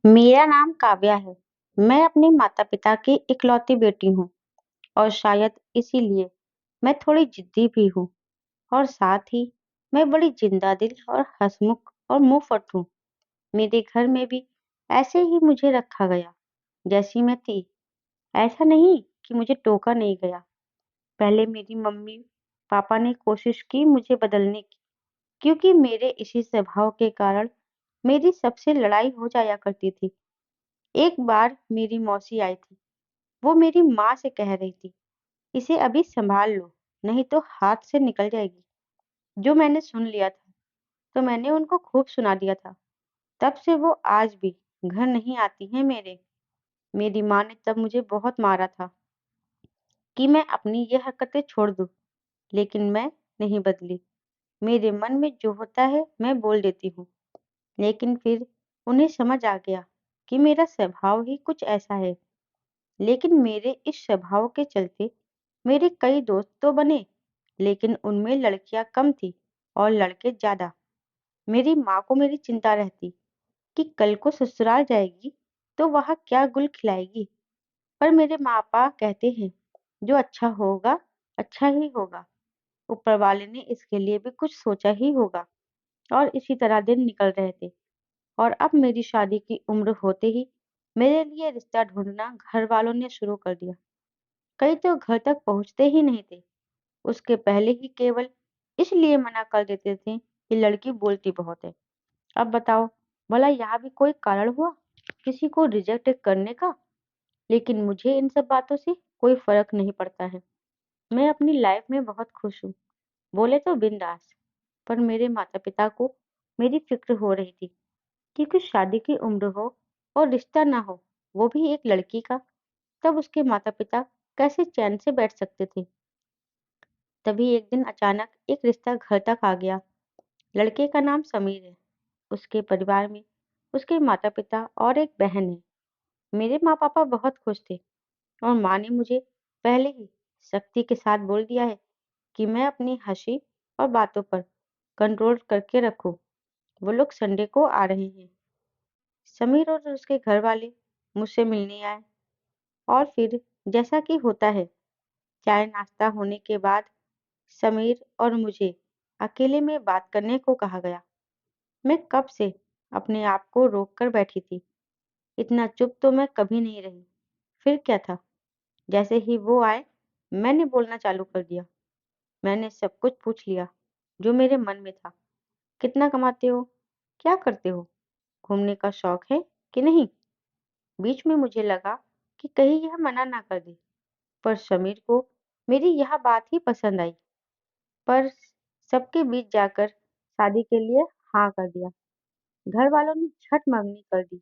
मेरा नाम काव्या है। मैं अपने माता-पिता की इकलौती बेटी हूँ और शायद इसीलिए मैं थोड़ी जिद्दी भी हूँ और साथ ही मैं बड़ी जिंदा-दिल और हँसमुख और मुँहफट हूँ। मेरे घर में भी ऐसे ही मुझे रखा गया, जैसी मैं थी। ऐसा नहीं कि मुझे टोका नहीं गया। पहले मेरी मम्मी-पापा ने कोशिश की मुझे बदलने की, क्योंकि मेरे इसी स्वभाव के कारण मेरी सबसे लड़ाई हो जाया करती थी। एक बार मेरी मौसी आई थी। वो मेरी माँ से कह रही थी, "इसे अभी सँभाल लो, नहीं तो हाथ से निकल जाएगी।" जो मैंने सुन लिया था, तो मैंने उनको खूब सुना दिया था। तब से वो आज भी घर नहीं आती हैं मेरे। मेरी माँ ने तब मुझे बहुत मारा था कि मैं अपनी ये हरकतें छोड़ दूँ, लेकिन मैं नहीं बदली। मेरे मन में जो होता है, मैं बोल देती हूँ। लेकिन फिर उन्हें समझ आ गया कि मेरा स्वभाव ही कुछ ऐसा है। लेकिन मेरे इस स्वभाव के चलते मेरे कई दोस्त तो बने, लेकिन उनमें लड़कियां कम थी और लड़के ज्यादा। मेरी माँ को मेरी चिंता रहती कि कल को ससुराल जाएगी तो वहाँ क्या गुल खिलाएगी। पर मेरे माँ पापा कहते हैं, जो अच्छा होगा अच्छा ही होगा। ऊपर वाले ने इसके लिए भी कुछ सोचा ही होगा। और इसी तरह दिन निकल रहे थे और अब मेरी शादी की उम्र होते ही मेरे लिए रिश्ता ढूंढना घर वालों ने शुरू कर दिया। कई तो घर तक पहुंचते ही नहीं थे। उसके पहले ही केवल इसलिए मना कर देते थे कि लड़की बोलती बहुत है। अब बताओ, भला यहाँ भी कोई कारण हुआ किसी को रिजेक्ट करने का? लेकिन मुझे इन सब बातों से कोई फर्क नहीं पड़ता है। मैं अपनी लाइफ में बहुत खुश हूँ, बोले तो बिंदास। पर मेरे माता पिता को मेरी फिक्र हो रही थी, क्योंकि शादी की उम्र हो और रिश्ता ना हो, वो भी एक लड़की का, तब उसके माता पिता कैसे चैन से बैठ सकते थे। तभी एक दिन अचानक एक रिश्ता घर तक आ गया। लड़के का नाम समीर है। उसके परिवार में उसके माता पिता और एक बहन है। मेरे माँ पापा बहुत खुश थे और माँ ने मुझे पहले ही सख्ती के साथ बोल दिया है कि मैं अपनी हंसी और बातों पर कंट्रोल करके रखूं। वो लोग संडे को आ रहे हैं। समीर और उसके घर वाले मुझसे मिलने आए और फिर जैसा कि होता है, चाय नाश्ता होने के बाद समीर और मुझे अकेले में बात करने को कहा गया। मैं कब से अपने आप को रोक कर बैठी थी। इतना चुप तो मैं कभी नहीं रही। फिर क्या था, जैसे ही वो आए, मैंने बोलना चालू कर दिया। मैंने सब कुछ पूछ लिया जो मेरे मन में था। कितना कमाते हो? क्या करते हो? घूमने का शौक है कि नहीं? बीच में मुझे लगा कि कहीं यह मना ना कर दे, पर समीर को मेरी यह बात ही पसंद आई। पर सबके बीच जाकर शादी के लिए हाँ कर दिया। घर वालों ने झट मंगनी कर दी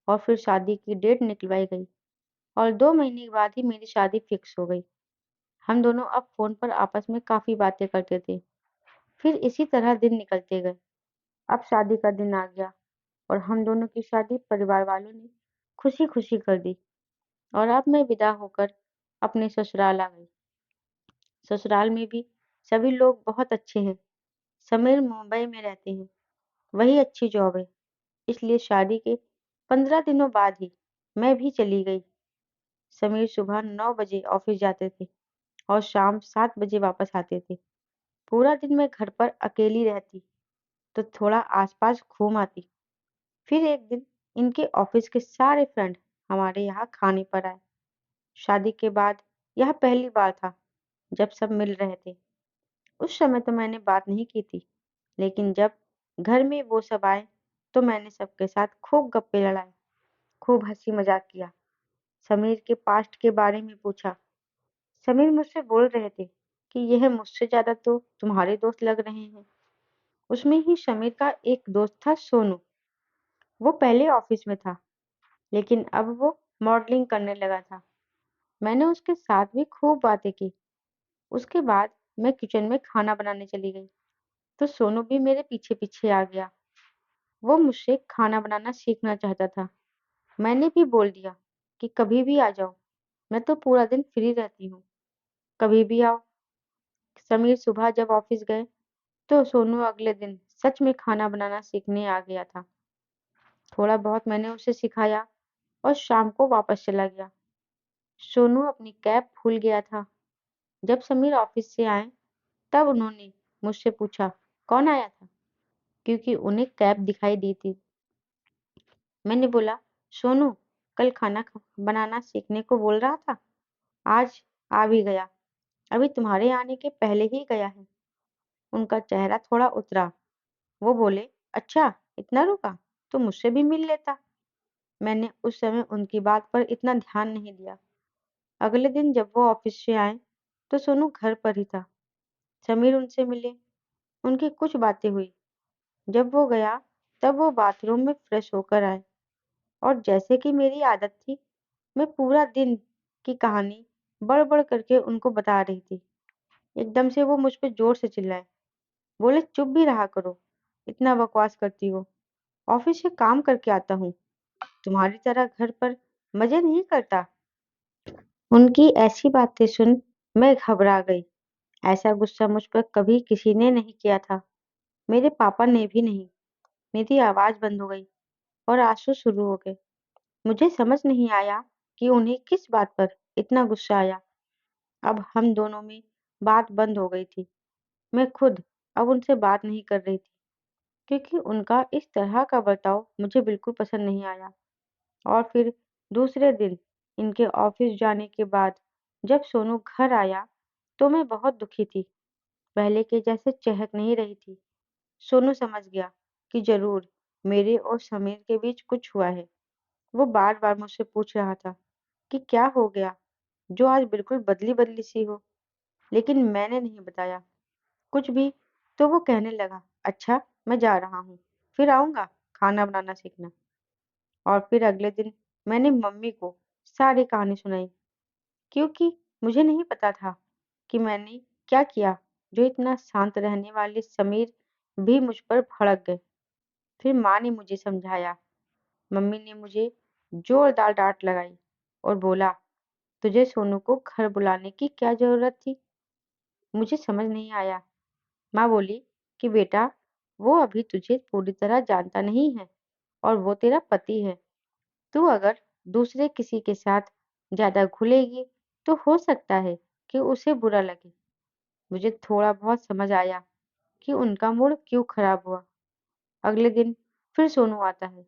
और फिर शादी की डेट निकलवाई गई और 2 महीने के बाद ही मेरी शादी फिक्स हो गई। हम दोनों अब फोन पर आपस में काफी बातें करते थे। फिर इसी तरह दिन निकलते गए। अब शादी का दिन आ गया और हम दोनों की शादी परिवार वालों ने खुशी खुशी कर दी और अब मैं विदा होकर अपने ससुराल आ गई। ससुराल में भी सभी लोग बहुत अच्छे हैं। समीर मुंबई में रहते हैं, वही अच्छी जॉब है, इसलिए शादी के 15 दिनों बाद ही मैं भी चली गई। समीर सुबह 9 बजे ऑफिस जाते थे और शाम 7 बजे वापस आते थे। पूरा दिन मैं घर पर अकेली रहती तो थोड़ा आसपास घूम आती। फिर एक दिन इनके ऑफिस के सारे फ्रेंड हमारे यहाँ खाने पर आए। शादी के बाद यह पहली बार था जब सब मिल रहे थे। उस समय तो मैंने बात नहीं की थी, लेकिन जब घर में वो सब आए तो मैंने सबके साथ खूब गप्पे लड़ाए, खूब हंसी मजाक किया। समीर के पास्ट के बारे में पूछा। समीर मुझसे बोल रहे थे कि यह मुझसे ज्यादा तो तुम्हारे दोस्त लग रहे हैं। उसमें ही समीर का एक दोस्त था, सोनू। वो पहले ऑफिस में था, लेकिन अब वो मॉडलिंग करने लगा था। मैंने उसके साथ भी खूब बातें की। उसके बाद मैं किचन में खाना बनाने चली गई तो सोनू भी मेरे पीछे पीछे आ गया। वो मुझसे खाना बनाना सीखना चाहता था। मैंने भी बोल दिया कि कभी भी आ जाओ, मैं तो पूरा दिन फ्री रहती हूँ, कभी भी आओ। समीर सुबह जब ऑफिस गए तो सोनू अगले दिन सच में खाना बनाना सीखने आ गया था। थोड़ा बहुत मैंने उसे सिखाया और शाम को वापस चला गया। सोनू अपनी कैब भूल गया था। जब समीर ऑफिस से आए तब उन्होंने मुझसे पूछा कौन आया था, क्योंकि उन्हें कैब दिखाई दी थी। मैंने बोला सोनू कल बनाना सीखने को बोल रहा था, आज आ भी गया, अभी तुम्हारे आने के पहले ही गया है। उनका चेहरा थोड़ा उतरा। वो बोले अच्छा इतना रुका, तो मुझसे भी मिल लेता। मैंने उस समय उनकी बात पर इतना ध्यान नहीं दिया। अगले दिन जब वो ऑफिस से आए तो सोनू घर पर ही था। समीर उनसे मिले, उनकी कुछ बातें हुई। जब वो गया तब वो बाथरूम में फ्रेश होकर आए और जैसे कि मेरी आदत थी, मैं पूरा दिन की कहानी बड़-बड़ करके उनको बता रही थी। एकदम से वो मुझ पे जोर से चिल्लाए, बोले चुप भी रहा करो, इतना बकवास करती हो। ऑफिस से काम करके आता हूँ, तुम्हारी तरह घर पर मजे नहीं करता। उनकी ऐसी बातें सुन मैं घबरा गई। ऐसा गुस्सा मुझ पर कभी किसी ने नहीं किया था, मेरे पापा ने भी नहीं। मेरी आवाज बंद हो गई और आंसू शुरू हो गए। मुझे समझ नहीं आया कि उन्हें किस बात पर इतना गुस्सा आया। अब हम दोनों में बात बंद हो गई थी। मैं खुद अब उनसे बात नहीं कर रही थी, क्योंकि उनका इस तरह का बर्ताव मुझे बिल्कुल पसंद नहीं आया। और फिर दूसरे दिन इनके ऑफिस जाने के बाद जब सोनू घर आया तो मैं बहुत दुखी थी। पहले के जैसे चहक नहीं रही थी। सोनू समझ गया कि जरूर मेरे और समीर के बीच कुछ हुआ है। वो बार बार मुझसे पूछ रहा था कि क्या हो गया, जो आज बिल्कुल बदली बदली सी हो। लेकिन मैंने नहीं बताया कुछ भी। तो वो कहने लगा अच्छा मैं जा रहा हूँ, फिर आऊंगा खाना बनाना सीखना। और फिर अगले दिन मैंने मम्मी को सारी कहानी सुनाई, क्योंकि मुझे नहीं पता था कि मैंने क्या किया जो इतना शांत रहने वाले समीर भी मुझ पर भड़क गए। फिर माँ ने मुझे समझाया। मम्मी ने मुझे जोरदार डांट लगाई और बोला तुझे सोनू को घर बुलाने की क्या जरूरत थी। मुझे समझ नहीं आया। माँ बोली कि बेटा वो अभी तुझे पूरी तरह जानता नहीं है और वो तेरा पति है। तू अगर दूसरे किसी के साथ ज्यादा घुलेगी तो हो सकता है कि उसे बुरा लगे। मुझे थोड़ा बहुत समझ आया कि उनका मूड क्यों खराब हुआ। अगले दिन फिर सोनू आता है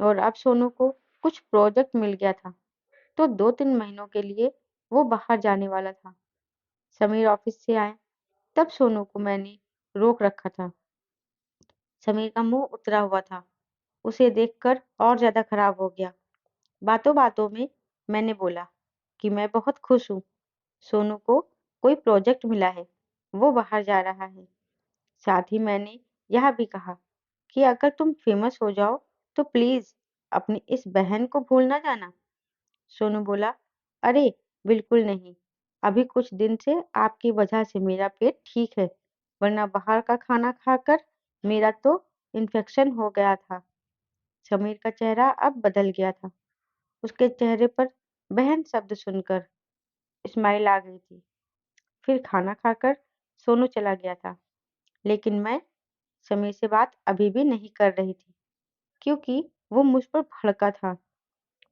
और अब सोनू को कुछ प्रोजेक्ट मिल गया था, तो 2-3 महीनों के लिए वो बाहर जाने वाला था। समीर ऑफिस से आए तब सोनू को मैंने रोक रखा था। समीर का मुंह उतरा हुआ था। उसे देखकर और ज्यादा खराब हो गया। बातों बातों में मैंने बोला कि मैं बहुत खुश हूँ, सोनू को कोई प्रोजेक्ट मिला है, वो बाहर जा रहा है। साथ ही मैंने यह भी कहा कि अगर तुम फेमस हो जाओ तो प्लीज अपनी इस बहन को भूल ना जाना। सोनू बोला अरे बिल्कुल नहीं, अभी कुछ दिन से आपकी वजह से मेरा पेट ठीक है, वरना बाहर का खाना खाकर मेरा तो इन्फेक्शन हो गया था। समीर का चेहरा अब बदल गया था। उसके चेहरे पर बहन शब्द सुनकर स्माइल आ गई थी। फिर खाना खाकर सोनू चला गया था, लेकिन मैं समीर से बात अभी भी नहीं कर रही थी, क्योंकि वो मुझ पर भड़का था।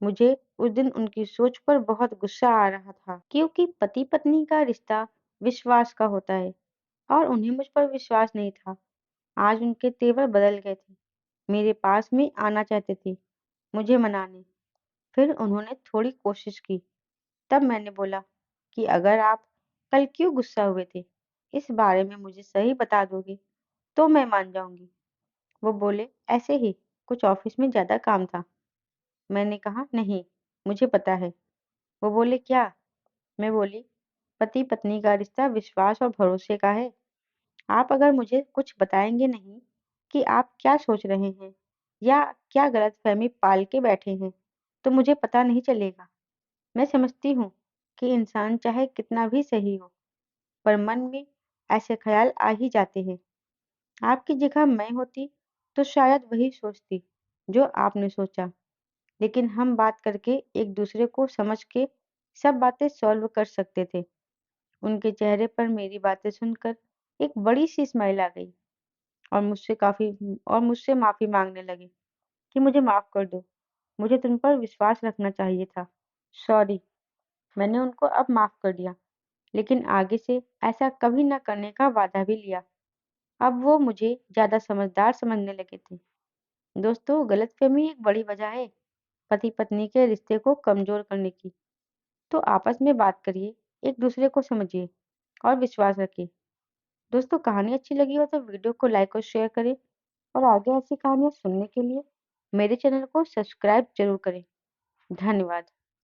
मुझे उस दिन उनकी सोच पर बहुत गुस्सा आ रहा था, क्योंकि पति पत्नी का रिश्ता विश्वास का होता है और उन्हें मुझ पर विश्वास नहीं था। आज उनके तेवर बदल गए थे। मेरे पास में आना चाहते थे, मुझे मनाने। फिर उन्होंने थोड़ी कोशिश की। तब मैंने बोला कि अगर आप कल क्यों गुस्सा हुए थे, इस बारे में मुझे सही बता दोगे तो मैं मान जाऊंगी। वो बोले ऐसे ही, कुछ ऑफिस में ज्यादा काम था। मैंने कहा नहीं, मुझे पता है। वो बोले क्या? मैं बोली पति पत्नी का रिश्ता विश्वास और भरोसे का है। आप अगर मुझे कुछ बताएंगे नहीं कि आप क्या सोच रहे हैं या क्या गलतफहमी पाल के बैठे हैं, तो मुझे पता नहीं चलेगा। मैं समझती हूँ कि इंसान चाहे कितना भी सही हो, पर मन में ऐसे ख्याल आ ही जाते हैं। आपकी जगह मैं होती तो शायद वही सोचती जो आपने सोचा। लेकिन हम बात करके एक दूसरे को समझ के सब बातें सॉल्व कर सकते थे। उनके चेहरे पर मेरी बातें सुनकर एक बड़ी सी स्माइल आ गई और मुझसे माफी मांगने लगे। कि मुझे माफ़ कर दो, मुझे तुम पर विश्वास रखना चाहिए था। सॉरी। मैंने उनको अब माफ़ कर दिया, लेकिन आगे से ऐसा कभी न करने का वादा भी लिया। अब वो मुझे ज़्यादा समझदार समझने लगे थे। दोस्तों, गलतफ़हमी एक बड़ी वजह है पति-पत्नी के रिश्ते को कमज़ोर करने की। तो आपस में बात करिए, एक-दूसरे को समझिए और विश्वास रखिए। दोस्तों, कहानी अच्छी लगी हो तो वीडियो को लाइक और शेयर करें और आगे ऐसी कहानियाँ सुनने के लिए मेरे चैनल को सब्सक्राइब ज़रूर करें। धन्यवाद।